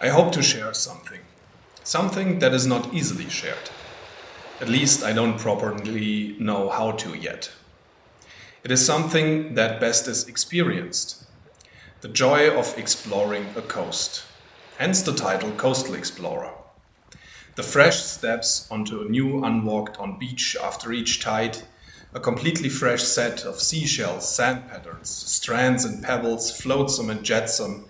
I hope to share something that is not easily shared. At least I don't properly know how to yet. It is something that best is experienced. The joy of exploring a coast. Hence the title Coastal Explorer. The fresh steps onto a new unwalked on beach after each tide, a completely fresh set of seashells, sand patterns, strands and pebbles, flotsam and jetsam,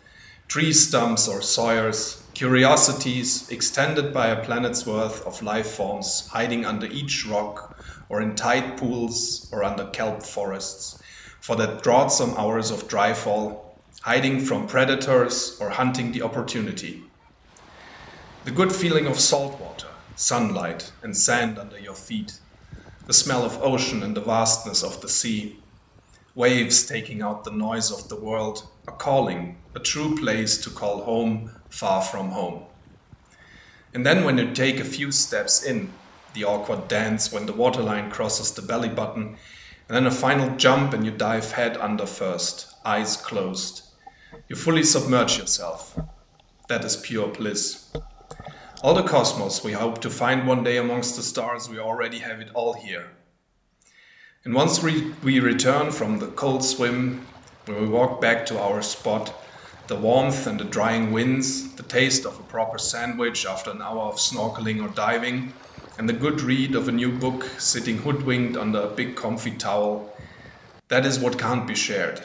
tree stumps or sawyers, curiosities extended by a planet's worth of life forms hiding under each rock or in tide pools or under kelp forests for that droughtsome hours of dryfall, hiding from predators or hunting the opportunity. The good feeling of salt water, sunlight and sand under your feet, the smell of ocean and the vastness of the sea, waves taking out the noise of the world, a calling, a true place to call home far from home. And then when you take a few steps in, the awkward dance when the waterline crosses the belly button, and then a final jump and you dive head under first, eyes closed. You fully submerge yourself. That is pure bliss. All the cosmos we hope to find one day amongst the stars, we already have it all here. And once we return from the cold swim, when we walk back to our spot, the warmth and the drying winds, the taste of a proper sandwich after an hour of snorkeling or diving, and the good read of a new book sitting hoodwinked under a big comfy towel, that is what can't be shared.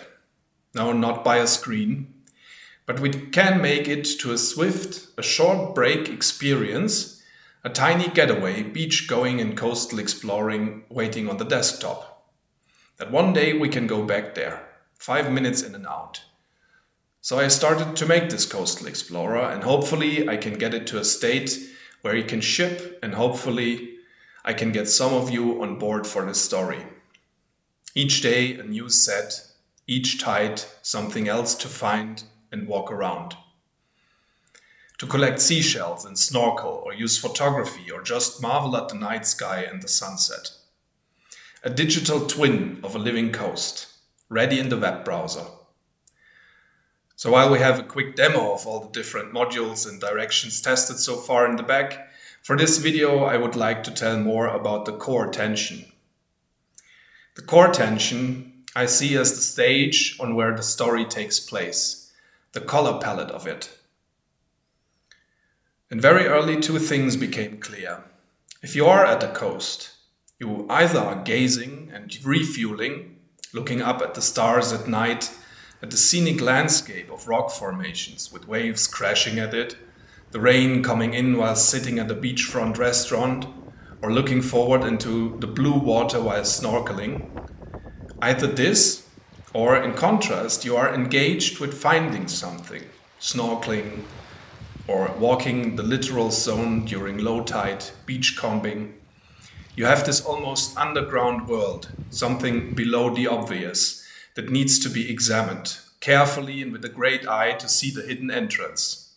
No, not by a screen. But we can make it to a short break experience, a tiny getaway, beach going and coastal exploring waiting on the desktop. That one day we can go back there, 5 minutes in and out. So I started to make this Coastal Explorer, and hopefully I can get it to a state where you can ship, and hopefully I can get some of you on board for this story. Each day a new set, each tide something else to find and walk around. To collect seashells and snorkel or use photography or just marvel at the night sky and the sunset. A digital twin of a living coast, ready in the web browser. So while we have a quick demo of all the different modules and directions tested so far in the back, for this video I would like to tell more about the core tension. The core tension I see as the stage on where the story takes place. The color palette of it. And very early two things became clear. If you are at the coast, you either are gazing and refueling, looking up at the stars at night, at the scenic landscape of rock formations with waves crashing at it, the rain coming in while sitting at a beachfront restaurant, or looking forward into the blue water while snorkeling. Either this, or in contrast, you are engaged with finding something, snorkeling, or walking the littoral zone during low tide, beach combing. You have this almost underground world, something below the obvious, that needs to be examined, carefully and with a great eye to see the hidden entrance.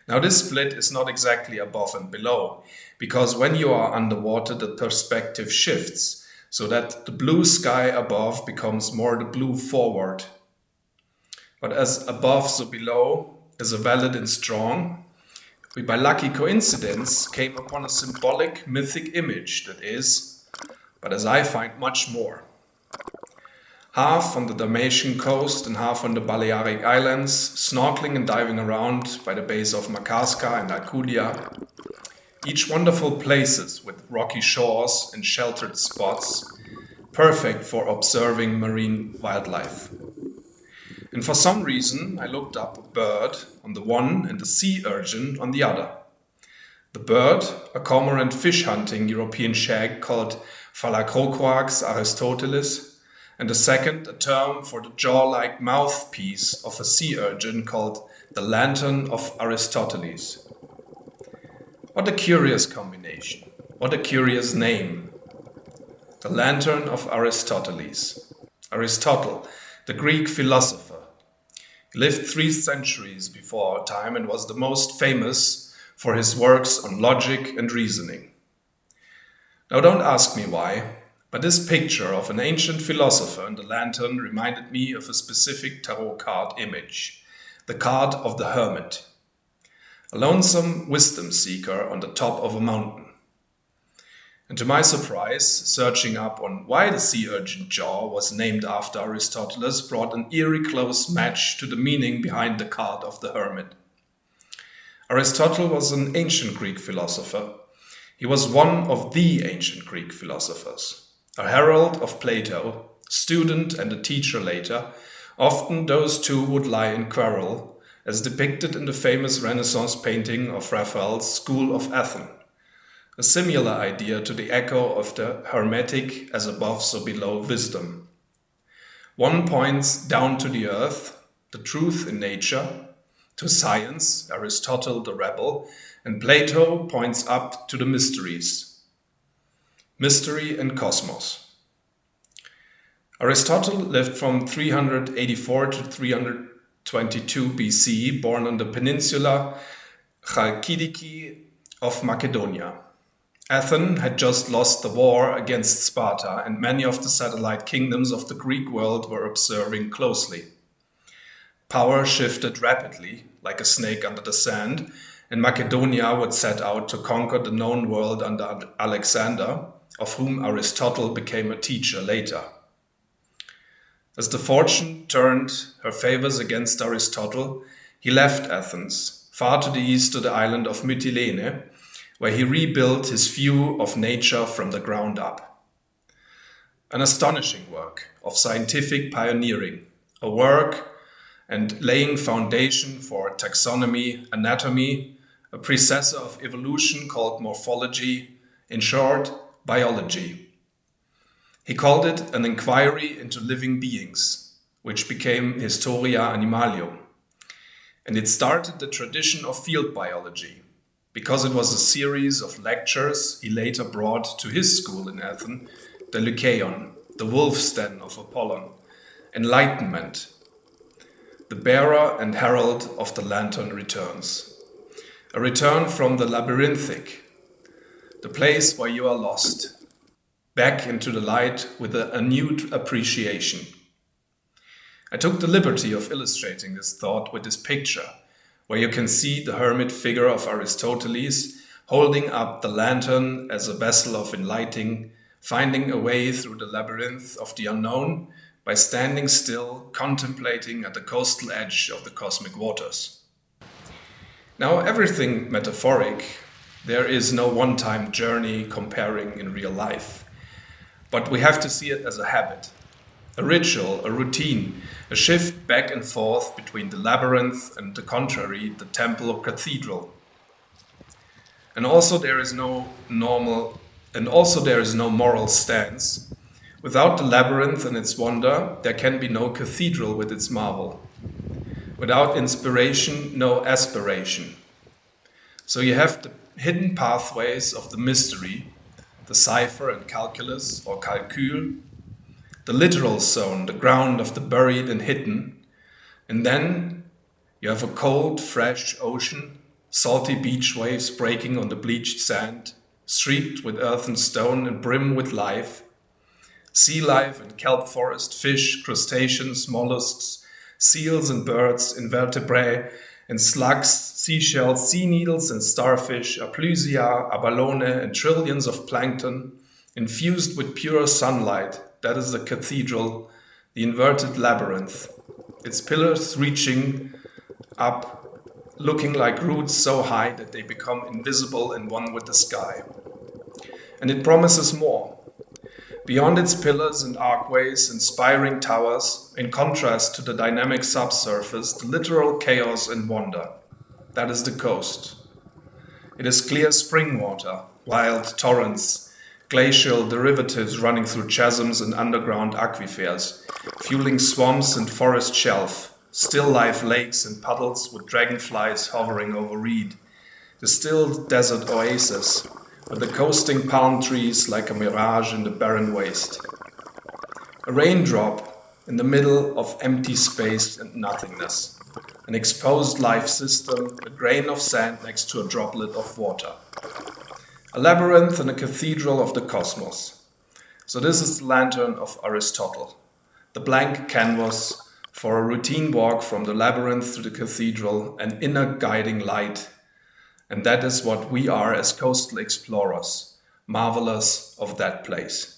Now this split is not exactly above and below, because when you are underwater the perspective shifts, so that the blue sky above becomes more the blue forward. But as above so below is a valid and strong, we by lucky coincidence came upon a symbolic mythic image that is, but as I find, much more. Half on the Dalmatian coast and half on the Balearic Islands, snorkeling and diving around by the base of Makarska and Alcudia. Each wonderful places with rocky shores and sheltered spots, perfect for observing marine wildlife. And for some reason, I looked up a bird on the one and a sea urchin on the other. The bird, a cormorant fish-hunting European shag called Phalacrocorax aristotelis, and the second, a term for the jaw-like mouthpiece of a sea urchin called the Lantern of Aristotle. What a curious combination, what a curious name. The Lantern of Aristotle. Aristotle, the Greek philosopher. He lived 3 centuries before our time and was the most famous for his works on logic and reasoning. Now don't ask me why, but this picture of an ancient philosopher and the lantern reminded me of a specific tarot card image, the card of the Hermit. a lonesome wisdom seeker on the top of a mountain. And to my surprise, searching up on why the sea urchin jaw was named after Aristotle brought an eerie close match to the meaning behind the card of the Hermit. Aristotle was an ancient Greek philosopher. He was one of the ancient Greek philosophers, a herald of Plato, student and a teacher later. Often those two would lie in quarrel, as depicted in the famous Renaissance painting of Raphael's School of Athens, a similar idea to the echo of the Hermetic as above so below wisdom. One points down to the earth, the truth in nature, to science, Aristotle the rebel, and Plato points up to the mysteries, mystery and cosmos. Aristotle lived from 384 to 322 BC, born on the peninsula Chalkidiki of Macedonia. Athens had just lost the war against Sparta, and many of the satellite kingdoms of the Greek world were observing closely. Power shifted rapidly, like a snake under the sand, and Macedonia would set out to conquer the known world under Alexander, of whom Aristotle became a teacher later. As the fortune turned her favors against Aristotle, he left Athens, far to the east to the island of Mytilene, where he rebuilt his view of nature from the ground up. An astonishing work of scientific pioneering, a work and laying foundation for taxonomy, anatomy, a predecessor of evolution called morphology, in short, biology. He called it an inquiry into living beings, which became Historia Animalium. And it started the tradition of field biology, because it was a series of lectures he later brought to his school in Athens, the Lycaon, the wolf's den of Apollon, enlightenment. The bearer and herald of the lantern returns. A return from the labyrinthic, the place where you are lost, back into the light with a renewed appreciation. I took the liberty of illustrating this thought with this picture, where you can see the hermit figure of Aristoteles holding up the lantern as a vessel of enlightening, finding a way through the labyrinth of the unknown by standing still, contemplating at the coastal edge of the cosmic waters. Now, everything metaphoric, there is no one-time journey comparing in real life, but we have to see it as a habit, a ritual, a routine, a shift back and forth between the labyrinth and the contrary, the temple or cathedral. And also there is no moral stance. Without the labyrinth and its wonder, there can be no cathedral with its marvel. Without inspiration, no aspiration. So you have the hidden pathways of the mystery, the cipher and calculus or calcul, the literal zone, the ground of the buried and hidden. And then you have a cold, fresh ocean, salty beach waves breaking on the bleached sand, streaked with earth and stone and brim with life, sea life and kelp forest, fish, crustaceans, mollusks, seals and birds, invertebrae and slugs, seashells, sea needles and starfish, aplysia, abalone and trillions of plankton, infused with pure sunlight. That is the cathedral, the inverted labyrinth, its pillars reaching up, looking like roots so high that they become invisible and one with the sky. And it promises more. Beyond its pillars and archways and spiring towers, in contrast to the dynamic subsurface, the literal chaos and wonder. That is the coast. It is clear spring water, wild torrents, glacial derivatives running through chasms and underground aquifers, fueling swamps and forest shelf, still life lakes and puddles with dragonflies hovering over reed, the still desert oasis, with the coasting palm trees like a mirage in the barren waste. A raindrop in the middle of empty space and nothingness, an exposed life system, a grain of sand next to a droplet of water. A labyrinth and a cathedral of the cosmos. So this is the Lantern of Aristotle, the blank canvas for a routine walk from the labyrinth to the cathedral, an inner guiding light, And that is what we are as coastal explorers, marvelers of that place.